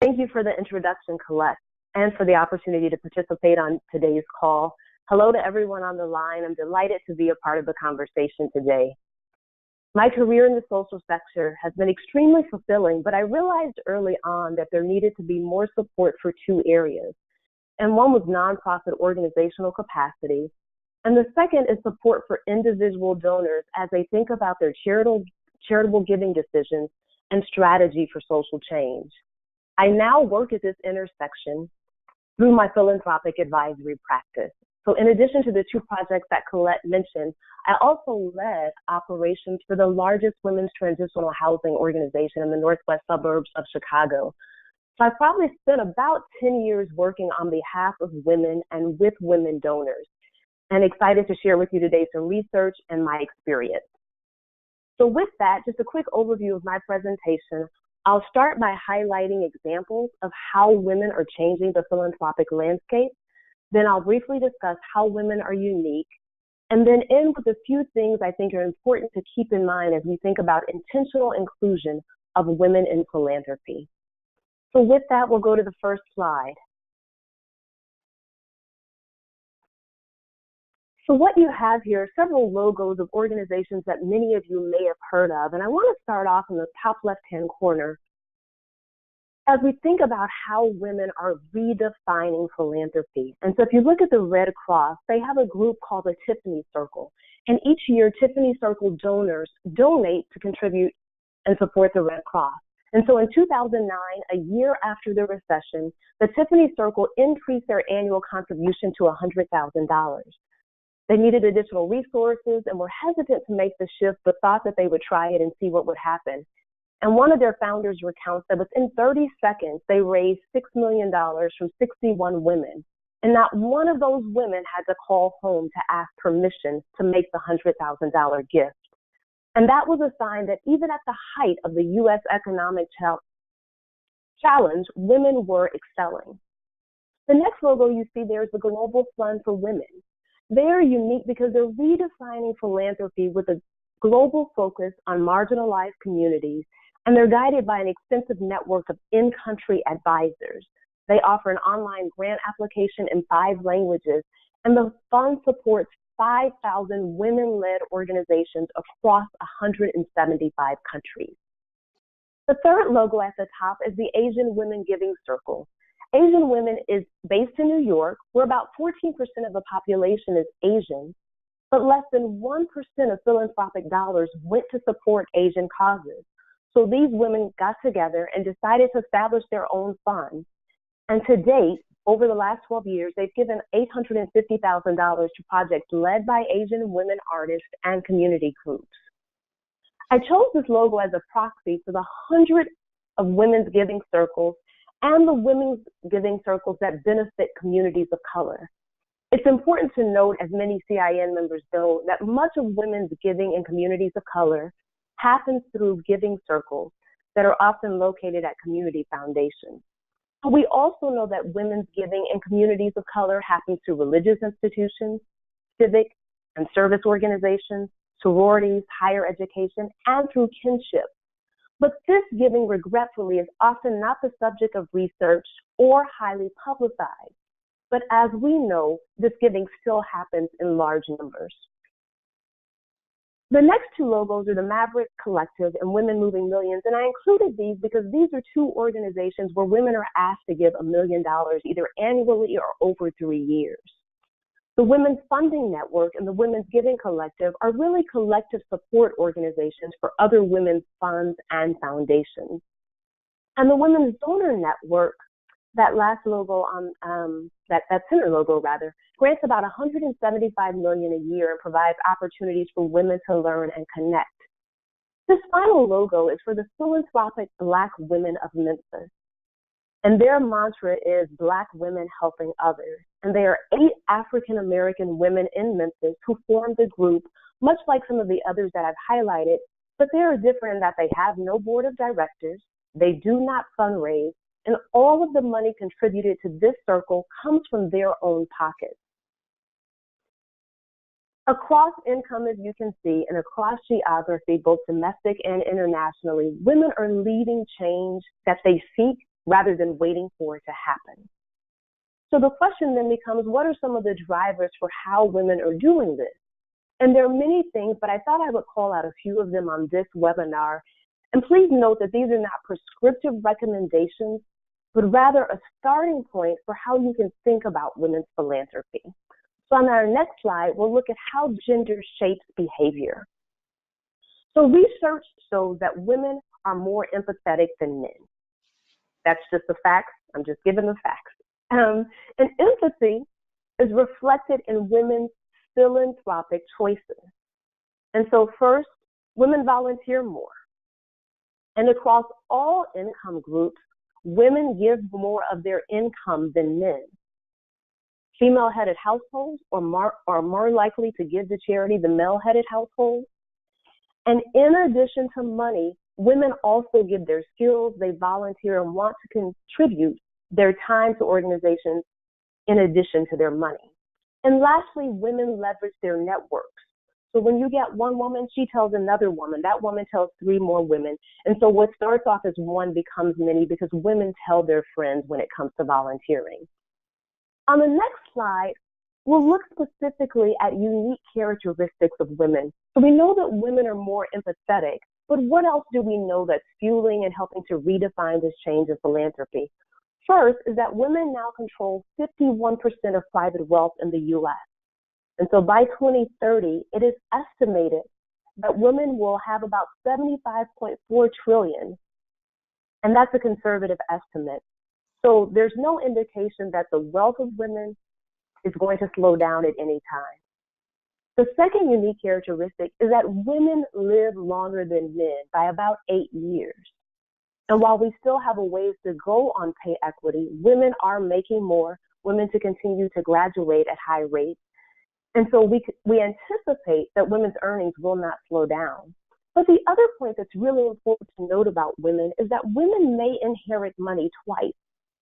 Thank you for the introduction, Colette, and for the opportunity to participate on today's call. Hello to everyone on the line. I'm delighted to be a part of the conversation today. My career in the social sector has been extremely fulfilling, but I realized early on that there needed to be more support for two areas. And one was nonprofit organizational capacity, and the second is support for individual donors as they think about their charitable giving decisions and strategy for social change. I now work at this intersection through my philanthropic advisory practice. So in addition to the two projects that Colette mentioned, I also led operations for the largest women's transitional housing organization in the northwest suburbs of Chicago. So I probably spent about 10 years working on behalf of women and with women donors, and excited to share with you today some research and my experience. So with that, just a quick overview of my presentation. I'll start by highlighting examples of how women are changing the philanthropic landscape. Then I'll briefly discuss how women are unique, and then end with a few things I think are important to keep in mind as we think about intentional inclusion of women in philanthropy. So with that, we'll go to the first slide. So what you have here are several logos of organizations that many of you may have heard of, and I want to start off in the top left-hand corner as we think about how women are redefining philanthropy. And so if you look at the Red Cross, they have a group called the Tiffany Circle, and each year Tiffany Circle donors donate to contribute and support the Red Cross. And so in 2009, a year after the recession, the Tiffany Circle increased their annual contribution to $100,000. They needed additional resources and were hesitant to make the shift, but thought that they would try it and see what would happen. And one of their founders recounts that within 30 seconds, they raised $6 million from 61 women. And not one of those women had to call home to ask permission to make the $100,000 gift. And that was a sign that even at the height of the U.S. economic challenge, women were excelling. The next logo you see there is the Global Fund for Women. They are unique because they're redefining philanthropy with a global focus on marginalized communities, and they're guided by an extensive network of in-country advisors. They offer an online grant application in 5 languages, and the fund supports 5,000 women-led organizations across 175 countries. The third logo at the top is the Asian Women Giving Circle. Asian Women is based in New York, where about 14% of the population is Asian, but less than 1% of philanthropic dollars went to support Asian causes. So these women got together and decided to establish their own fund. And to date, over the last 12 years, they've given $850,000 to projects led by Asian women artists and community groups. I chose this logo as a proxy for the hundreds of women's giving circles and the women's giving circles that benefit communities of color. It's important to note, as many CIN members know, that much of women's giving in communities of color happens through giving circles that are often located at community foundations. But we also know that women's giving in communities of color happens through religious institutions, civic and service organizations, sororities, higher education, and through kinship. But this giving, regretfully, is often not the subject of research or highly publicized. But as we know, this giving still happens in large numbers. The next two logos are the Maverick Collective and Women Moving Millions, and I included these because these are two organizations where women are asked to give $1 million either annually or over 3 years. The Women's Funding Network and the Women's Giving Collective are really collective support organizations for other women's funds and foundations. And the Women's Donor Network, that last logo on that center logo rather, grants about $175 million a year and provides opportunities for women to learn and connect. This final logo is for the philanthropic Black women of Memphis. And their mantra is Black women helping others. And there are 8 African-American women in Memphis who formed the group, much like some of the others that I've highlighted, but they are different in that they have no board of directors, they do not fundraise, and all of the money contributed to this circle comes from their own pockets. Across income, as you can see, and across geography, both domestic and internationally, women are leading change that they seek rather than waiting for it to happen. So the question then becomes, what are some of the drivers for how women are doing this? And there are many things, but I thought I would call out a few of them on this webinar. And please note that these are not prescriptive recommendations, but rather a starting point for how you can think about women's philanthropy. So on our next slide, we'll look at how gender shapes behavior. So research shows that women are more empathetic than men. That's just the facts. I'm just giving the facts. And empathy is reflected in women's philanthropic choices. And so first, women volunteer more. And across all income groups, women give more of their income than men. Female-headed households are more likely to give to charity than male-headed households. And in addition to money, women also give their skills, they volunteer and want to contribute their time to organizations in addition to their money. And lastly, women leverage their networks. So when you get one woman, she tells another woman, that woman tells 3 more women. And so what starts off as one becomes many because women tell their friends when it comes to volunteering. On the next slide, we'll look specifically at unique characteristics of women. So we know that women are more empathetic, but what else do we know that's fueling and helping to redefine this change in philanthropy? First is that women now control 51% of private wealth in the U.S. And so by 2030, it is estimated that women will have about $75.4 trillion. And that's a conservative estimate. So there's no indication that the wealth of women is going to slow down at any time. The second unique characteristic is that women live longer than men by about 8 years. And while we still have a ways to go on pay equity, women are making more, women to continue to graduate at high rates. And so we anticipate that women's earnings will not slow down. But the other point that's really important to note about women is that women may inherit money twice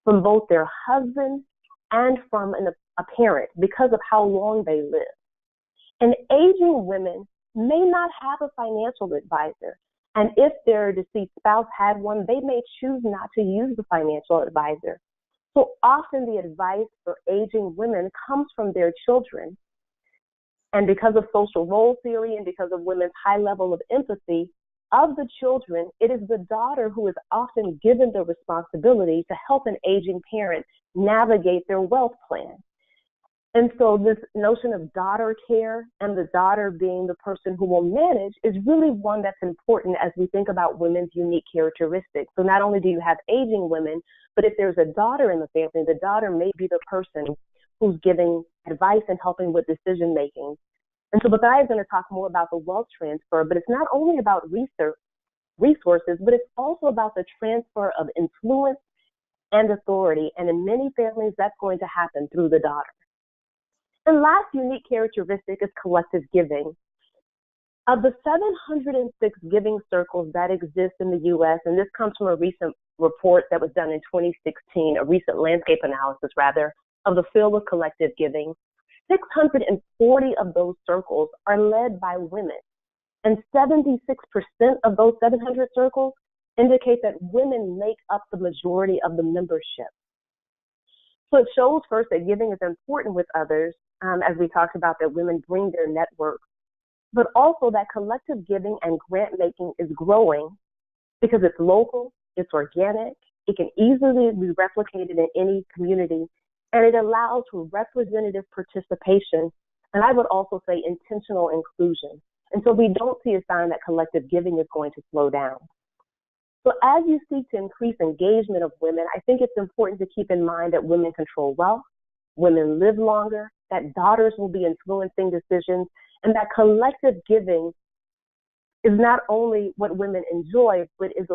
from both their husband and from a parent because of how long they live. And aging women may not have a financial advisor. And if their deceased spouse had one, they may choose not to use the financial advisor. So often the advice for aging women comes from their children. And because of social role theory and because of women's high level of empathy of the children, it is the daughter who is often given the responsibility to help an aging parent navigate their wealth plan. And so this notion of daughter care and the daughter being the person who will manage is really one that's important as we think about women's unique characteristics. So not only do you have aging women, but if there's a daughter in the family, the daughter may be the person who's giving advice and helping with decision making. And so Bethia is going to talk more about the wealth transfer, but it's not only about resources, but it's also about the transfer of influence and authority. And in many families, that's going to happen through the daughter. And last unique characteristic is collective giving. Of the 706 giving circles that exist in the U.S., and this comes from a recent report that was done in 2016, a recent landscape analysis, rather, of the field of collective giving, 640 of those circles are led by women. And 76% of those 700 circles indicate that women make up the majority of the membership. So it shows first that giving is important with others, as we talked about, that women bring their networks, but also that collective giving and grant making is growing because it's local, it's organic, it can easily be replicated in any community, and it allows for representative participation, and I would also say intentional inclusion. And so we don't see a sign that collective giving is going to slow down. So as you seek to increase engagement of women, I think it's important to keep in mind that women control wealth, women live longer, that daughters will be influencing decisions, and that collective giving is not only what women enjoy, but is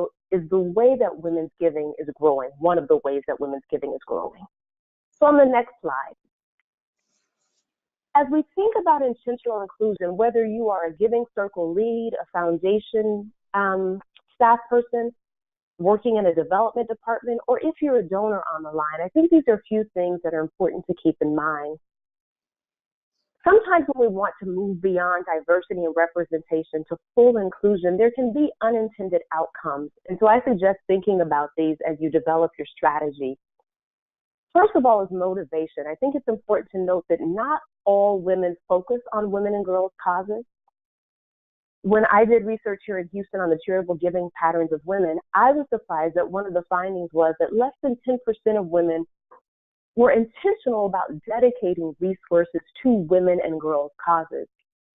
the way that women's giving is growing, one of the ways that women's giving is growing. So on the next slide, as we think about intentional inclusion, whether you are a giving circle lead, a foundation staff person, working in a development department, or if you're a donor on the line, I think these are a few things that are important to keep in mind. Sometimes when we want to move beyond diversity and representation to full inclusion, there can be unintended outcomes. And so I suggest thinking about these as you develop your strategy. First of all is motivation. I think it's important to note that not all women focus on women and girls causes. When I did research here in Houston on the charitable giving patterns of women, I was surprised that one of the findings was that less than 10% of women were intentional about dedicating resources to women and girls causes.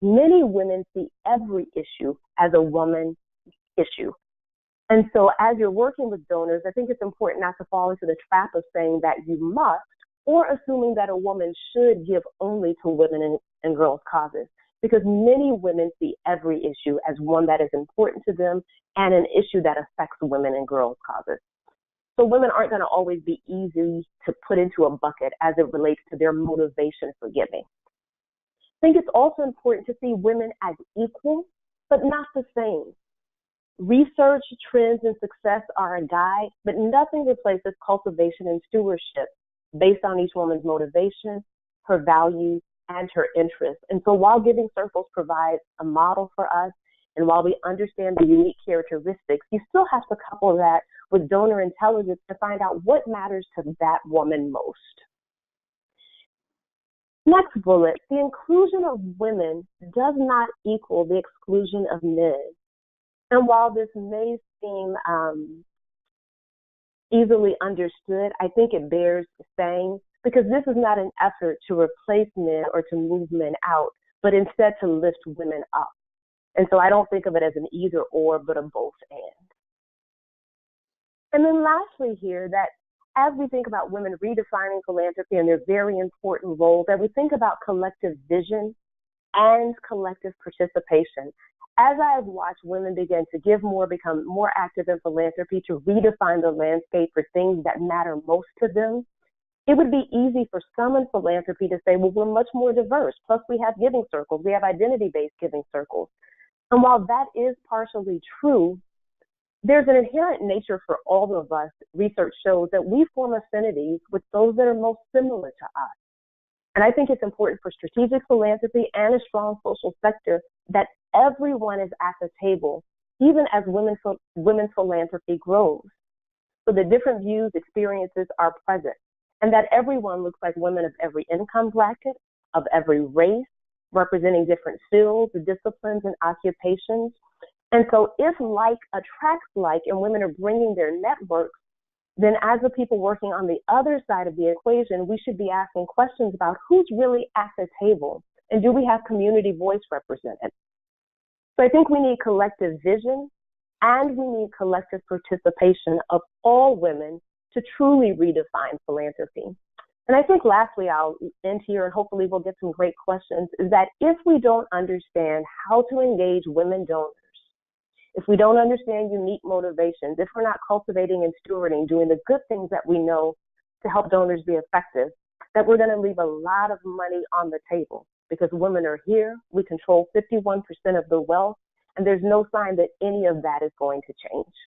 Many women see every issue as a woman issue. And so as you're working with donors, I think it's important not to fall into the trap of saying that you must, or assuming that a woman should give only to women and girls causes, because many women see every issue as one that is important to them and an issue that affects women and girls causes. So women aren't going to always be easy to put into a bucket as it relates to their motivation for giving. I think it's also important to see women as equal, but not the same. Research, trends, and success are a guide, but nothing replaces cultivation and stewardship based on each woman's motivation, her values, and her interests. And so while Giving Circles provides a model for us, and while we understand the unique characteristics, you still have to couple that with donor intelligence to find out what matters to that woman most. Next bullet, the inclusion of women does not equal the exclusion of men. And while this may seem easily understood, I think it bears saying, because this is not an effort to replace men or to move men out, but instead to lift women up. And so I don't think of it as an either or, but a both and. And then lastly here, that as we think about women redefining philanthropy and their very important role, that we think about collective vision and collective participation. As I have watched women begin to give more, become more active in philanthropy, to redefine the landscape for things that matter most to them, it would be easy for some in philanthropy to say, well, we're much more diverse. Plus, we have giving circles. We have identity-based giving circles. And while that is partially true, there's an inherent nature for all of us. Research shows that we form affinities with those that are most similar to us. And I think it's important for strategic philanthropy and a strong social sector that everyone is at the table, even as women's philanthropy grows. So the different views, experiences are present, and that everyone looks like women of every income bracket, of every race, representing different fields, disciplines, and occupations. And so if like attracts like, and women are bringing their networks, then as the people working on the other side of the equation, we should be asking questions about who's really at the table, and do we have community voice represented? So I think we need collective vision, and we need collective participation of all women to truly redefine philanthropy. And I think lastly, I'll end here, and hopefully we'll get some great questions, is that if we don't understand how to engage women donors, if we don't understand unique motivations, if we're not cultivating and stewarding, doing the good things that we know to help donors be effective, that we're going to leave a lot of money on the table, because women are here, we control 51% of the wealth, and there's no sign that any of that is going to change.